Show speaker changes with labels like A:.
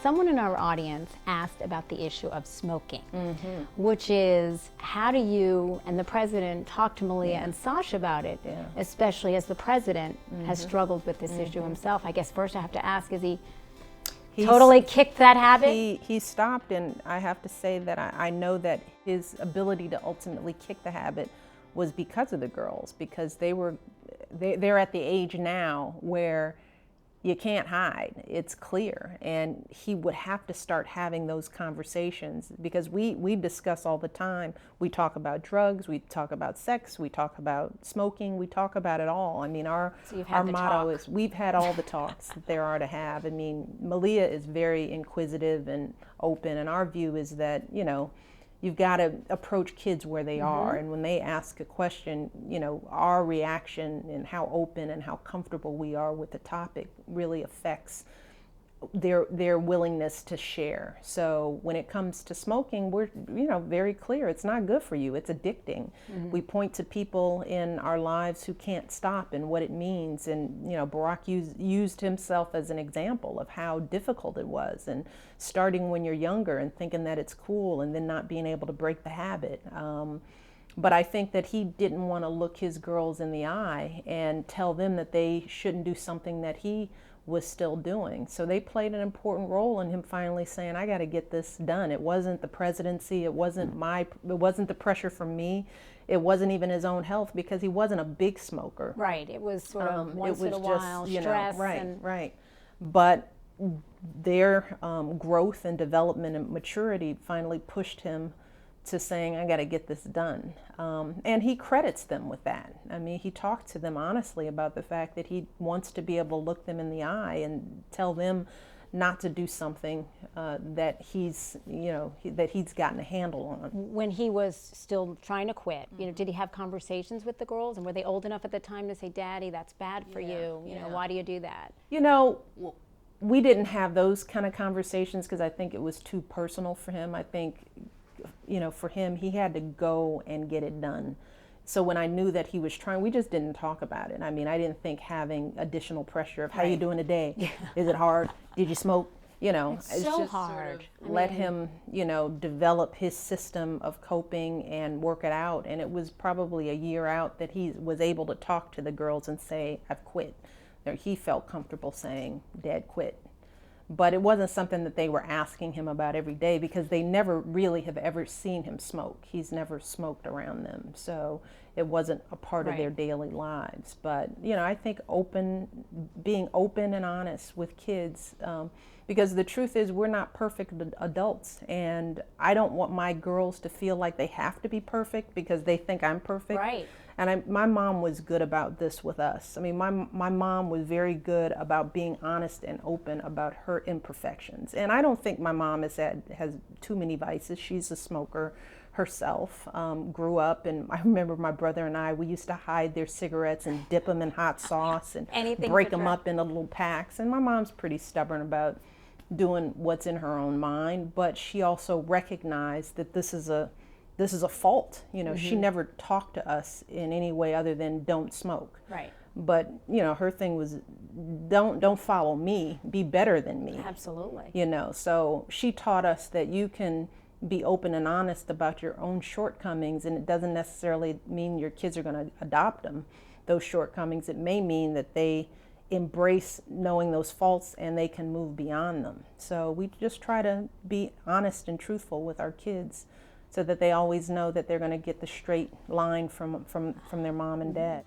A: Someone in our audience asked about the issue of smoking, which is, how do you and the president talk to Malia and Sasha about it, especially as the president has struggled with this issue himself? I guess first I have to ask, is He's totally kicked that habit?
B: He stopped, and I have to say that I know that his ability to ultimately kick the habit was because of the girls, because they're at the age now where you can't hide. It's clear. And he would have to start having those conversations, because we discuss all the time. We talk about drugs, we talk about sex, we talk about smoking, we talk about it all. I mean, our motto is we've had all the talks that there are to have. I mean, Malia is very inquisitive and open, and our view is that, you know, you've got to approach kids where they are, and when they ask a question, you know, our reaction and how open and how comfortable we are with the topic really affects their willingness to share. So when it comes to smoking, we're, you know, very clear. It's not good for you. It's addicting. We point to people in our lives who can't stop and what it means. And, you know, Barack used himself as an example of how difficult it was, and starting when you're younger and thinking that it's cool and then not being able to break the habit. But I think that he didn't want to look his girls in the eye and tell them that they shouldn't do something that he was still doing. So they played an important role in him finally saying, I got to get this done. It wasn't the presidency, it wasn't the pressure from me, it wasn't even his own health, because he wasn't a big smoker.
A: Right, it was sort of once in a while, stress.
B: Right. But their growth and development and maturity finally pushed him to saying, I got to get this done. And he credits them with that. I mean, he talked to them honestly about the fact that he wants to be able to look them in the eye and tell them not to do something that he's gotten a handle on.
A: When he was still trying to quit, you know, did he have conversations with the girls, and were they old enough at the time to say, Daddy, that's bad for you? You know, why do you do that?
B: You know, we didn't have those kind of conversations because I think it was too personal for him. I think, you know, for him, he had to go and get it done. So when I knew that he was trying, we just didn't talk about it. I mean, I didn't think having additional pressure of how you doing today? Is it hard? Did you smoke? You know,
A: it's so just hard.
B: Let him, you know, develop his system of coping and work it out. And it was probably a year out that he was able to talk to the girls and say, I've quit. He felt comfortable saying, Dad quit. But it wasn't something that they were asking him about every day, because they never really have ever seen him smoke. He's never smoked around them. So it wasn't a part of their daily lives. But, you know, I think being open and honest with kids, because the truth is we're not perfect adults. And I don't want my girls to feel like they have to be perfect because they think I'm perfect.
A: Right.
B: And my mom was good about this with us. I mean, my mom was very good about being honest and open about her imperfections. And I don't think my mom has too many vices. She's a smoker herself, grew up, and I remember my brother and we used to hide their cigarettes and dip them in hot sauce and break them up into little packs. And my mom's pretty stubborn about doing what's in her own mind, but she also recognized that this is a fault. You know, she never talked to us in any way other than don't smoke.
A: Right.
B: But, you know, her thing was don't follow me, be better than me.
A: Absolutely.
B: You know, so she taught us that you can be open and honest about your own shortcomings, and it doesn't necessarily mean your kids are going to adopt them, those shortcomings. It may mean that they embrace knowing those faults and they can move beyond them. So we just try to be honest and truthful with our kids, so that they always know that they're going to get the straight line from their mom and dad.